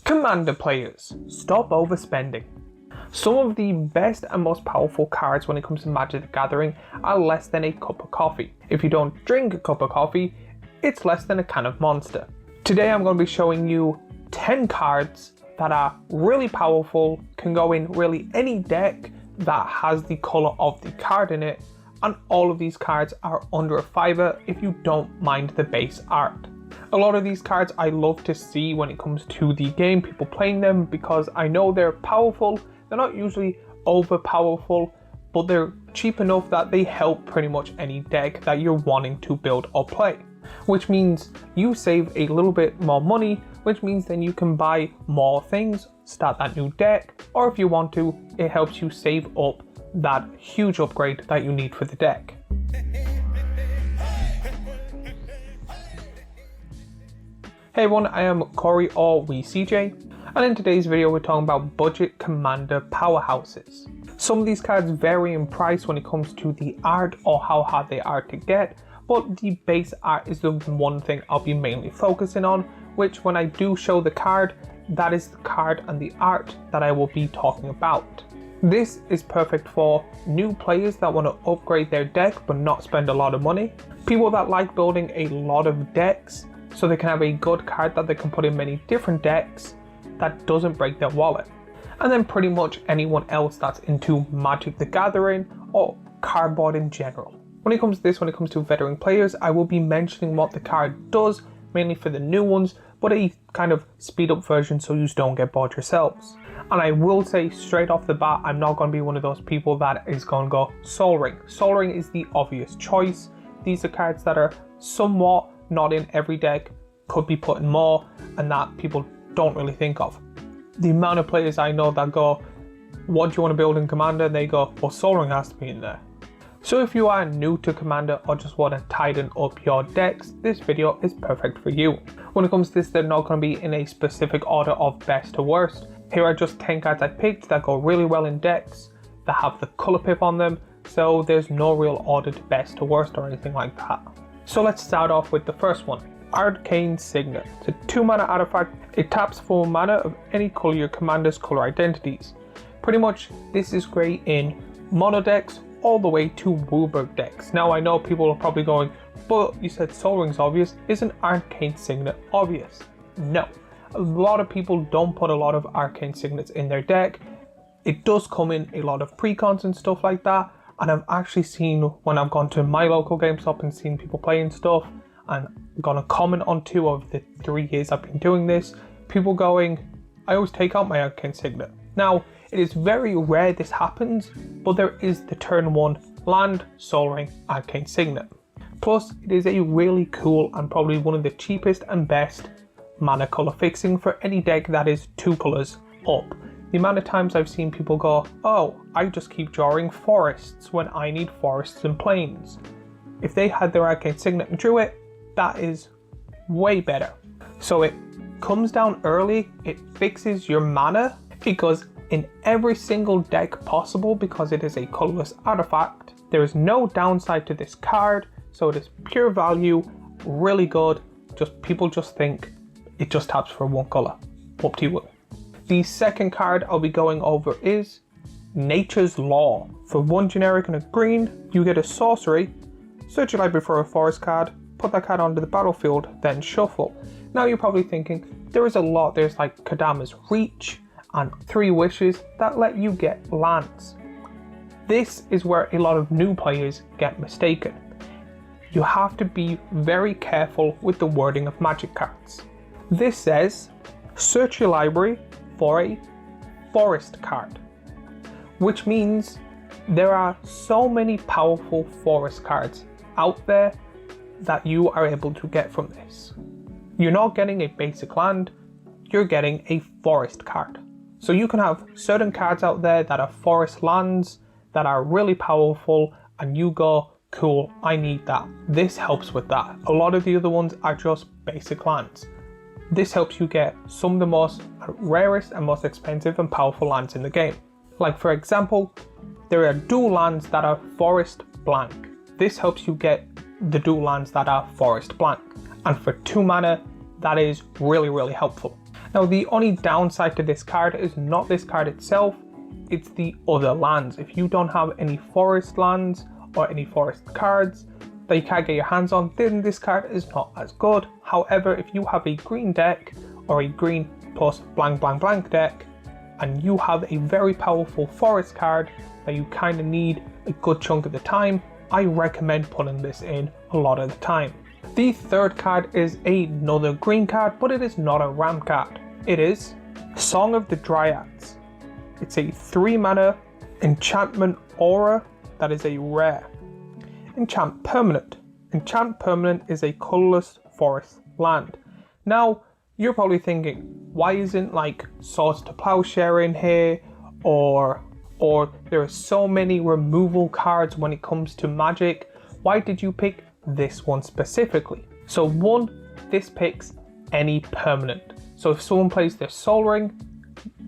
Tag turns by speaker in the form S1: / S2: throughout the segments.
S1: Commander players, stop overspending. Some of the best and most powerful cards when it comes to Magic the Gathering are less than a cup of coffee. If you don't drink a cup of coffee, it's less than a can of Monster. Today I'm going to be showing you 10 cards that are really powerful, can go in really any deck that has the color of the card in it, and all of these cards are under a $5 if you don't mind the base art. A lot of these cards I love to see when it comes to the game, people playing them, because I know they're powerful. They're not usually over powerful, but they're cheap enough that they help pretty much any deck that you're wanting to build or play. Which means you save a little bit more money, which means then you can buy more things, start that new deck, or if you want to, it helps you save up that huge upgrade that you need for the deck. Hey everyone, I am Corey or WeCJ, and in today's video we're talking about budget commander powerhouses. Some of these cards vary in price when it comes to the art or how hard they are to get, but the base art is the one thing I'll be mainly focusing on, which when I do show the card, that is the card and the art that I will be talking about. This is perfect for new players that want to upgrade their deck but not spend a lot of money, people that like building a lot of decks so they can have a good card that they can put in many different decks that doesn't break their wallet, and then pretty much anyone else that's into Magic the Gathering or cardboard in general. When it comes to veteran players, I will be mentioning what the card does, mainly for the new ones, but a kind of speed up version so you don't get bored yourselves. And I will say straight off the bat, I'm not going to be one of those people that is going to go Soul Ring. Soul Ring is the obvious choice. These are cards that are somewhat not in every deck, could be put in more, and that people don't really think of. The amount of players I know that go, what do you want to build in Commander? And they go, well, Soul Ring has to be in there. So if you are new to Commander or just want to tighten up your decks, this video is perfect for you. When it comes to this, they're not going to be in a specific order of best to worst. Here are just 10 cards I picked that go really well in decks, that have the color pip on them, so there's no real order to best to worst or anything like that. So let's start off with the first one, Arcane Signet. It's a 2-mana artifact. It taps for mana of any color your commander's color identities. Pretty much this is great in mono decks all the way to Wooburg decks. Now I know people are probably going, but you said Soul Ring's obvious, isn't Arcane Signet obvious? No, a lot of people don't put a lot of Arcane Signets in their deck. It does come in a lot of precons and stuff like that, and I've actually seen when I've gone to my local GameStop and seen people playing stuff, and I'm gonna comment on 2 of the 3 years I've been doing this, people going, I always take out my Arcane Signet. Now, it is very rare this happens, but there is the turn 1 land, Soul Ring, Arcane Signet. Plus, it is a really cool and probably one of the cheapest and best mana color fixing for any deck that is 2 colors up. The amount of times I've seen people go, oh, I just keep drawing forests when I need forests and plains. If they had their Arcane Signet and drew it, that is way better. So it comes down early, it fixes your mana, it goes in every single deck possible because it is a colorless artifact. There is no downside to this card, so it is pure value, really good. People just think it just taps for 1 color. Up to you. The second card I'll be going over is Nature's Law. For 1 generic and a green, you get a sorcery, search your library for a forest card, put that card onto the battlefield, then shuffle. Now you're probably thinking, there is a lot, there's like Kadama's Reach and 3 Wishes that let you get lands. This is where a lot of new players get mistaken. You have to be very careful with the wording of Magic cards. This says, search your library for a forest card, which means there are so many powerful forest cards out there that you are able to get from this. You're not getting a basic land, you're getting a forest card. So you can have certain cards out there that are forest lands that are really powerful, and you go, cool, I need that. This helps with that. A lot of the other ones are just basic lands. This helps you get some of the most rarest and most expensive and powerful lands in the game. Like for example, there are dual lands that are forest blank. This helps you get the dual lands that are forest blank. And for 2 mana, that is really, really helpful. Now the only downside to this card is not this card itself, it's the other lands. If you don't have any forest lands or any forest cards that you can't get your hands on, then this card is not as good. However, if you have a green deck or a green plus blank blank blank deck and you have a very powerful forest card that you kind of need a good chunk of the time, I recommend putting this in a lot of the time. The third card is another green card, but it is not a ramp card. It is Song of the Dryads. It's a 3 mana enchantment aura that is a rare. Enchant permanent. Enchant permanent is a colorless forest land. Now, you're probably thinking, why isn't like Swords to Plowshare in here, or there are so many removal cards when it comes to Magic? Why did you pick this one specifically? So one, this picks any permanent. So if someone plays their Sol Ring,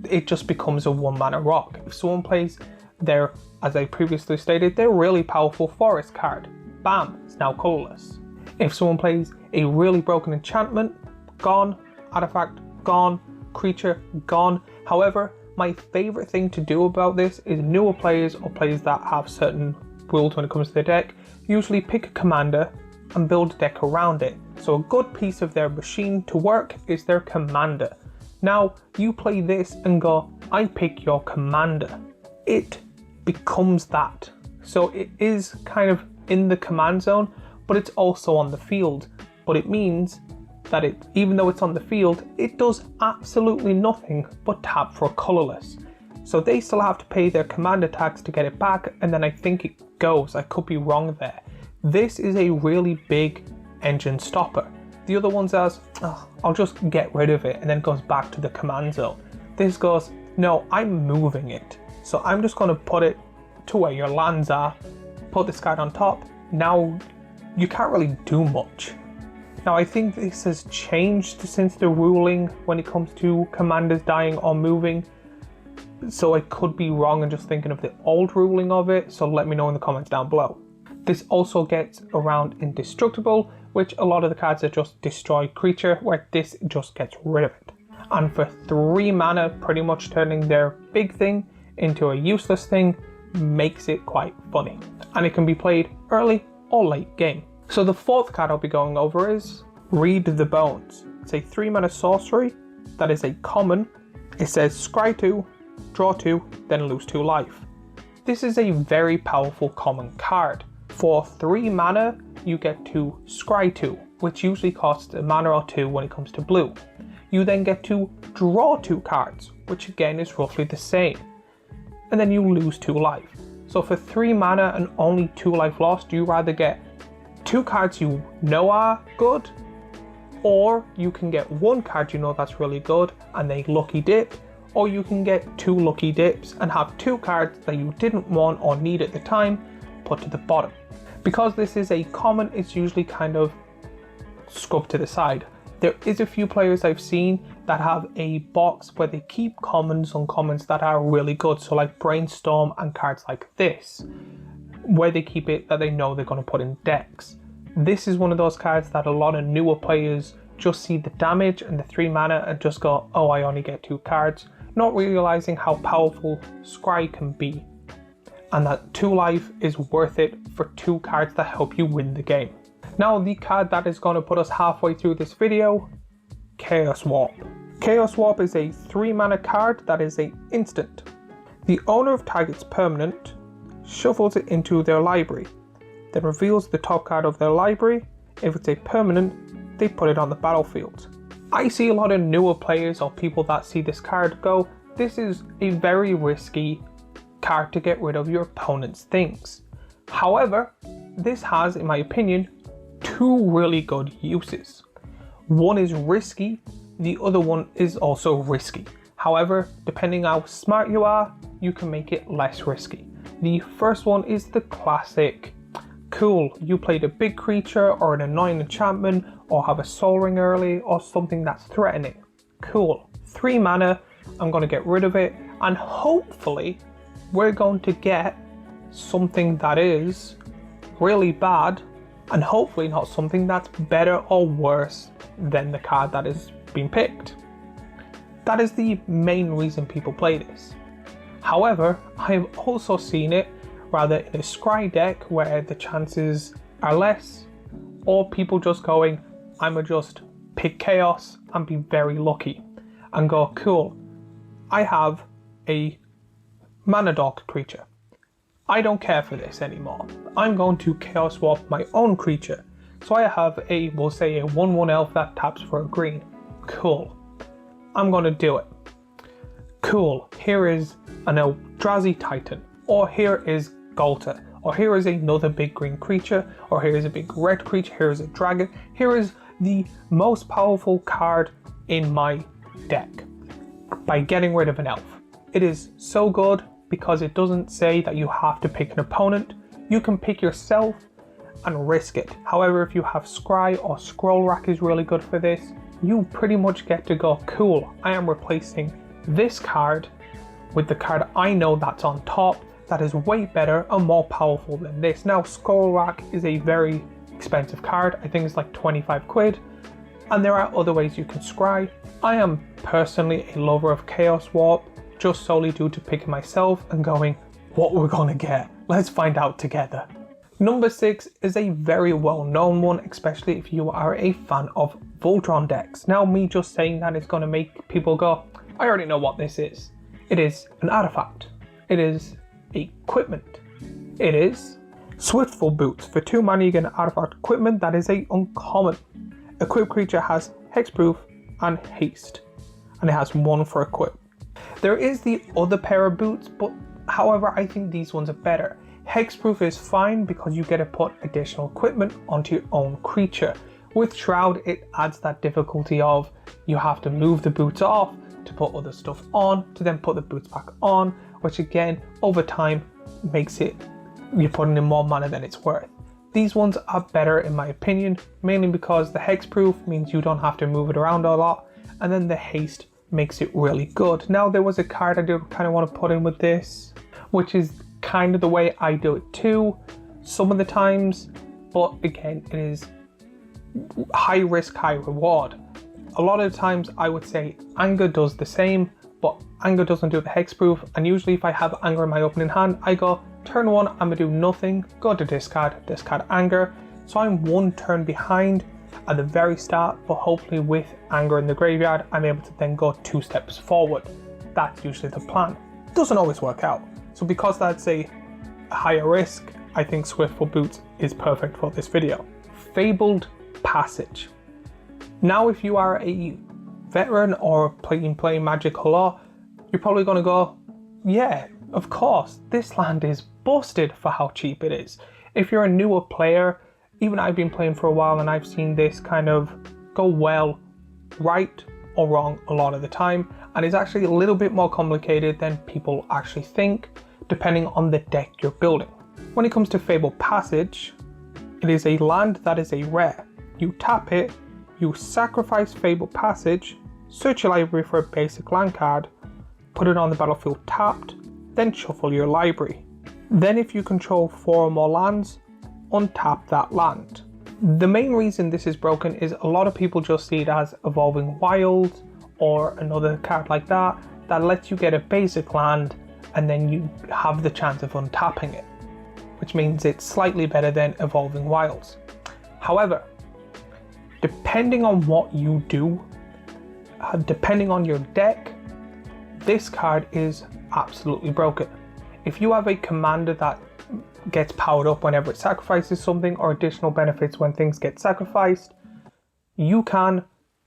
S1: it just becomes a 1 mana rock. If someone plays their, as I previously stated, their really powerful forest card, bam, it's now colorless. If someone plays a really broken enchantment, gone. Artifact, gone. Creature, gone. However, my favorite thing to do about this is newer players or players that have certain rules when it comes to their deck usually pick a commander and build a deck around it. So a good piece of their machine to work is their commander. Now you play this and go, I pick your commander. It becomes that. So it is kind of in the command zone, but it's also on the field. But it means that even though it's on the field, it does absolutely nothing but tap for colorless. So they still have to pay their commander tax to get it back, and then I think it goes. I could be wrong there. This is a really big engine stopper. The other ones as, I'll just get rid of it, and then it goes back to the command zone. This goes, no, I'm moving it. So I'm just going to put it to where your lands are, put this card on top. Now you can't really do much. Now I think this has changed since the ruling when it comes to commanders dying or moving. So I could be wrong and just thinking of the old ruling of it, so let me know in the comments down below. This also gets around indestructible, which a lot of the cards are just destroy creature, where this just gets rid of it. And for 3 mana, pretty much turning their big thing into a useless thing makes it quite funny. And it can be played early or late game. So the fourth card I'll be going over is Read the Bones. It's a 3 mana sorcery that is a common. It says scry 2, draw 2, then lose 2 life. This is a very powerful common card. For 3 mana, you get to scry 2, which usually costs a mana or 2 when it comes to blue. You then get to draw 2 cards, which again is roughly the same. And then you lose 2 life. So for 3 mana and only 2 life lost, you rather get 2 cards you know are good, or you can get 1 card you know that's really good and they lucky dip, or you can get 2 lucky dips and have 2 cards that you didn't want or need at the time put to the bottom. Because this is a common, it's usually kind of scrubbed to the side. There is a few players I've seen that have a box where they keep commons on commons that are really good, so like Brainstorm and cards like this, where they keep it that they know they're going to put in decks. This is one of those cards that a lot of newer players just see the damage and the 3 mana and just go, oh, I only get 2 cards, not realizing how powerful Scry can be, and that 2 life is worth it for 2 cards that help you win the game. Now the card that is going to put us halfway through this video, Chaos Warp. Chaos Warp is a 3 mana card that is an instant. The owner of target's permanent shuffles it into their library, then reveals the top card of their library. If it's a permanent, they put it on the battlefield. I see a lot of newer players or people that see this card go, this is a very risky card to get rid of your opponent's things. However, this has, in my opinion, 2 really good uses. One is risky, the other one is also risky. However, depending how smart you are, you can make it less risky. The first one is the classic, cool, you played a big creature or an annoying enchantment or have a Sol Ring early or something that's threatening. Cool, 3 mana, I'm going to get rid of it, and hopefully we're going to get something that is really bad, and hopefully not something that's better or worse than the card that is being picked. That is the main reason people play this. However, I have also seen it rather in a scry deck where the chances are less, or people just going, I'ma just pick chaos and be very lucky and go, cool, I have a mana dog creature. I don't care for this anymore. I'm going to chaos swap my own creature. So I have a, we'll say a 1/1 elf that taps for a green. Cool. I'm gonna do it. Cool. Here is an Eldrazi Titan, or here is Golta, or here is another big green creature, or here is a big red creature, here is a dragon, here is the most powerful card in my deck by getting rid of an elf. It is so good because it doesn't say that you have to pick an opponent. You can pick yourself and risk it. However, if you have Scry or Scroll Rack is really good for this, you pretty much get to go, cool, I am replacing this card with the card I know that's on top that is way better and more powerful than this. Now, Scroll Rack is a very expensive card. I think it's like 25 quid. And there are other ways you can scry. I am personally a lover of Chaos Warp, just solely due to picking myself and going, what we're gonna get? Let's find out together. Number 6 is a very well-known one, especially if you are a fan of Voltron decks. Now, me just saying that is gonna make people go, I already know what this is. It is an artifact. It is equipment. It is Swiftful Boots. For 2 mana you get an artifact equipment that is a uncommon. Equipped creature has hexproof and haste, and it has 1 for equip. There is the other pair of boots, but however I think these ones are better. Hexproof is fine because you get to put additional equipment onto your own creature. With Shroud, it adds that difficulty of you have to move the boots off to put other stuff on, to then put the boots back on, which again, over time, makes it, you're putting in more mana than it's worth. These ones are better in my opinion, mainly because the hexproof means you don't have to move it around a lot, and then the haste makes it really good. Now, there was a card I did kind of want to put in with this, which is kind of the way I do it too, some of the times, but again, it is high risk, high reward. A lot of the times I would say Anger does the same, but Anger doesn't do the hexproof, and usually if I have Anger in my opening hand, I go, turn 1, I'm gonna do nothing, go to discard Anger, so I'm 1 turn behind at the very start, but hopefully with Anger in the graveyard, I'm able to then go 2 steps forward. That's usually the plan. Doesn't always work out. So because that's a higher risk, I think Swiftful Boots is perfect for this video. Fabled Passage. Now, if you are a veteran or playing Magic a lot, you're probably gonna go, yeah, of course, this land is busted for how cheap it is. If you're a newer player, even I've been playing for a while and I've seen this kind of go well, right or wrong a lot of the time, and it's actually a little bit more complicated than people actually think, depending on the deck you're building. When it comes to Fabled Passage, it is a land that is a rare. You tap it, you sacrifice Fabled Passage, search your library for a basic land card, put it on the battlefield tapped, then shuffle your library. Then if you control 4 or more lands, untap that land. The main reason this is broken is a lot of people just see it as Evolving Wilds or another card like that lets you get a basic land and then you have the chance of untapping it, which means it's slightly better than Evolving Wilds. However, depending on what you do, depending on your deck, this card is absolutely broken. If you have a commander that gets powered up whenever it sacrifices something, or additional benefits when things get sacrificed, you can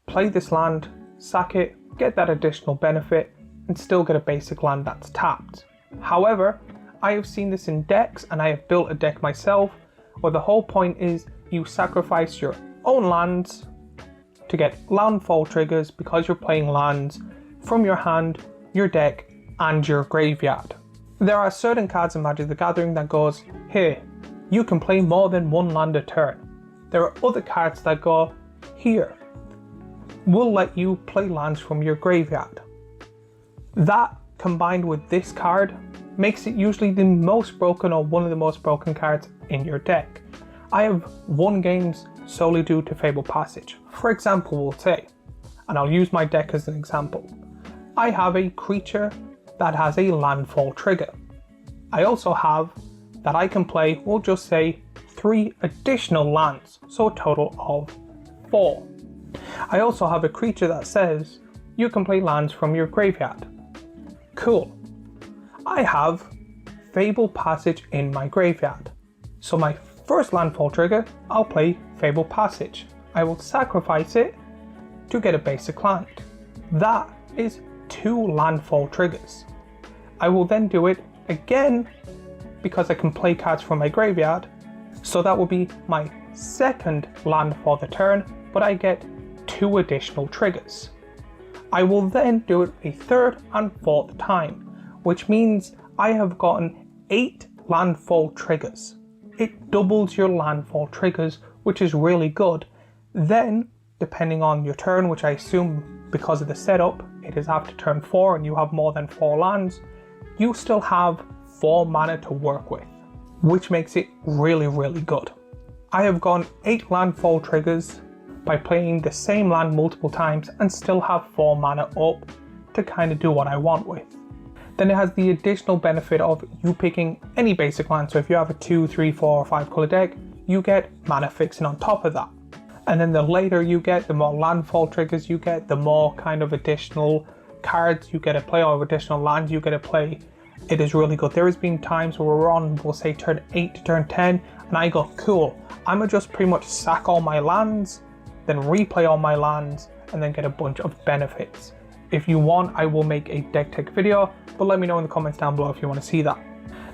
S1: play this land, sack it, get that additional benefit, and still get a basic land that's tapped. However, I have seen this in decks, and I have built a deck myself, where the whole point is you sacrifice your own lands to get landfall triggers because you're playing lands from your hand, your deck, and your graveyard. There are certain cards in Magic the Gathering that goes, here, you can play more than 1 land a turn. There are other cards that go, here, we'll let you play lands from your graveyard. That, combined with this card, makes it usually the most broken or one of the most broken cards in your deck. I have won games solely due to Fabled Passage. For example, we'll say, and I'll use my deck as an example. I have a creature that has a landfall trigger. I also have that I can play, we'll just say 3 additional lands, so a total of 4. I also have a creature that says you can play lands from your graveyard. Cool. I have Fable Passage in my graveyard. So my first landfall trigger, I'll play Fable Passage. I will sacrifice it to get a basic land. That is 2 landfall triggers. I will then do it again because I can play cards from my graveyard. So that will be my second land for the turn, but I get 2 additional triggers. I will then do it a third and fourth time, which means I have gotten 8 landfall triggers. It doubles your landfall triggers, which is really good. Then, depending on your turn, which I assume because of the setup, it is after turn 4 and you have more than 4 lands, you still have 4 mana to work with, which makes it really, really good. I have gone 8 landfall triggers by playing the same land multiple times and still have 4 mana up to kind of do what I want with. Then it has the additional benefit of you picking any basic land. So if you have a 2, 3, 4 or 5 color deck, you get mana fixing on top of that. And then the later you get, the more landfall triggers you get, the more kind of additional cards you get to play or additional lands you get to play. It is really good. There has been times where we're on, we'll say turn 8 to turn 10, and I go, cool, I'm gonna just pretty much sack all my lands, then replay all my lands, and then get a bunch of benefits. If you want, I will make a deck tech video, but let me know in the comments down below if you want to see that.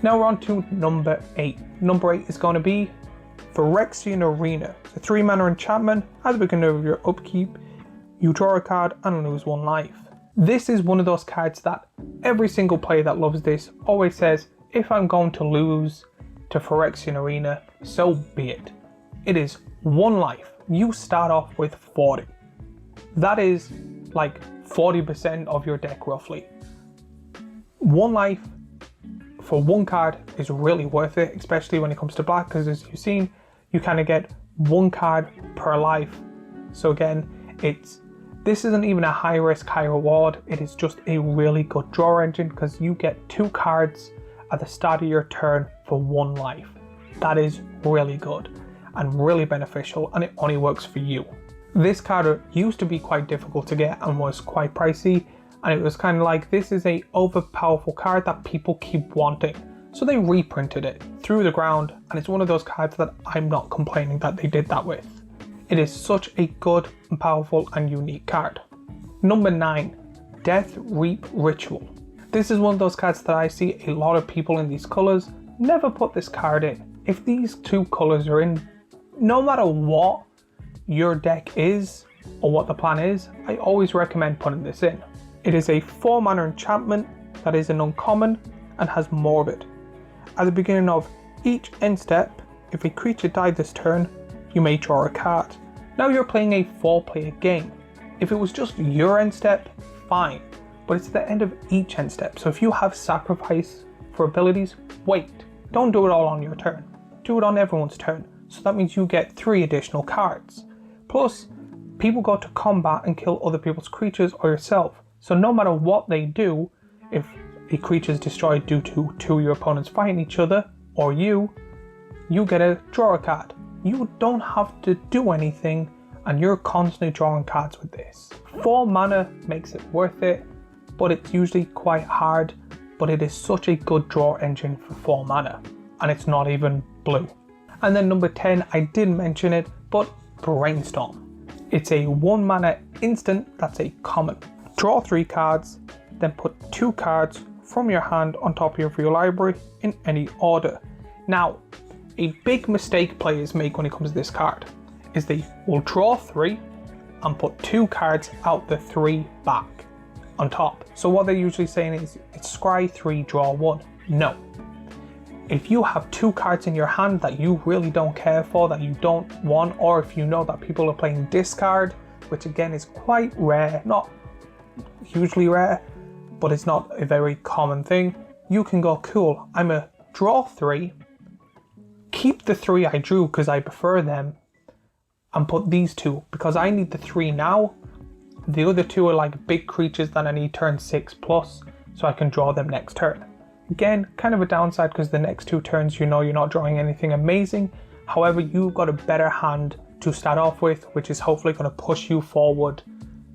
S1: Now we're on to number 8. Number 8 is going to be Phyrexian Arena. It's a 3 mana enchantment. At the beginning of your upkeep, you draw a card and lose 1 life. This is one of those cards that every single player that loves this always says, if I'm going to lose to Phyrexian Arena, so be it. It is 1 life. You start off with 40. That is like 40% of your deck roughly. 1 life for 1 card is really worth it, especially when it comes to black, because as you've seen, you kind of get 1 card per life. So again, this isn't even a high risk, high reward. It is just a really good draw engine because you get 2 cards at the start of your turn for 1 life. That is really good and really beneficial, and it only works for you. This card used to be quite difficult to get and was quite pricey, and it was kind of like, this is a overpowerful card that people keep wanting. So they reprinted it through the ground, and it's one of those cards that I'm not complaining that they did that with. It is such a good and powerful and unique card. Number 9, Death Reap Ritual. This is one of those cards that I see a lot of people in these colors never put this card in. If these 2 colors are in, no matter what your deck is or what the plan is, I always recommend putting this in. It is a 4 mana enchantment that is an uncommon and has Morbid. At the beginning of each end step, if a creature died this turn, you may draw a card. Now you're playing a 4-player game. If it was just your end step, fine, but it's the end of each end step. So if you have sacrifice for abilities, wait. Don't do it all on your turn. Do it on everyone's turn. So that means you get 3 additional cards. Plus, people go to combat and kill other people's creatures or yourself. So no matter what they do, if a creature is destroyed due to 2 of your opponents fighting each other, or you get to draw a card. You don't have to do anything, and you're constantly drawing cards with this. 4 mana makes it worth it, but it's usually quite hard, but it is such a good draw engine for 4 mana, and it's not even blue. And then number 10, I didn't mention it, but Brainstorm. It's a 1 mana instant that's a common. Draw 3 cards, then put 2 cards from your hand on top of your library in any order. Now, a big mistake players make when it comes to this card is they will draw 3 and put 2 cards out the 3 back on top. So what they're usually saying is it's scry 3, draw 1. No. If you have 2 cards in your hand that you really don't care for, that you don't want, or if you know that people are playing discard, which again is quite rare, not hugely rare, but it's not a very common thing, you can go, cool, I'm a draw 3, keep the 3 I drew because I prefer them, and put these 2 because I need the 3 now, The other two are like big creatures that I need turn 6 plus, so I can draw them next turn. Again, kind of a downside because the next 2 turns you know you're not drawing anything amazing. However, you've got a better hand to start off with, which is hopefully going to push you forward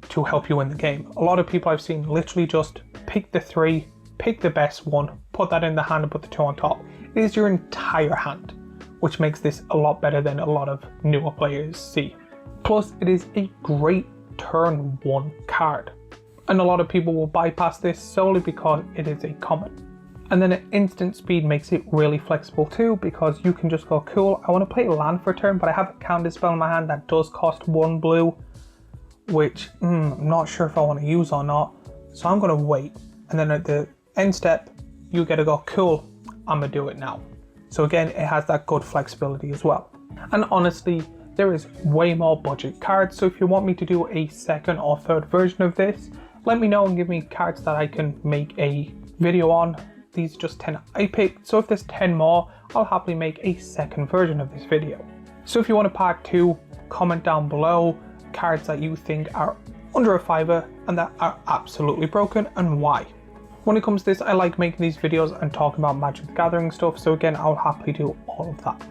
S1: to help you win the game. A lot of people I've seen literally just pick the 3, pick the best one, put that in the hand and put the 2 on top. It is your entire hand, which makes this a lot better than a lot of newer players see. Plus, it is a great turn 1 card. And a lot of people will bypass this solely because it is a common. And then instant speed makes it really flexible too, because you can just go, cool, I want to play land for a turn, but I have a counter spell in my hand that does cost 1 blue, which I'm not sure if I want to use or not. So I'm going to wait. And then at the end step, you get to go, cool, I'm going to do it now. So again, it has that good flexibility as well. And honestly, there is way more budget cards. So if you want me to do a second or third version of this, let me know and give me cards that I can make a video on. These are just 10 I picked. So if there's 10 more, I'll happily make a second version of this video. So if you want a part 2, comment down below cards that you think are under a $5 and that are absolutely broken and why. When it comes to this, I like making these videos and talking about Magic the Gathering stuff, so again, I'll happily do all of that.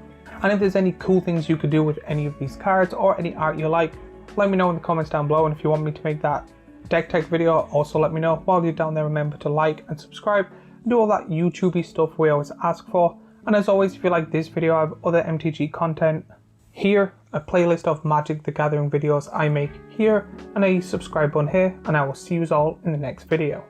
S1: And if there's any cool things you could do with any of these cards or any art you like, let me know in the comments down below. And if you want me to make that deck tech video, also let me know. While you're down there, remember to like and subscribe and do all that YouTubey stuff we always ask for. And as always, if you like this video, I have other MTG content here, a playlist of Magic the Gathering videos I make here, and a subscribe button here, and I will see you all in the next video.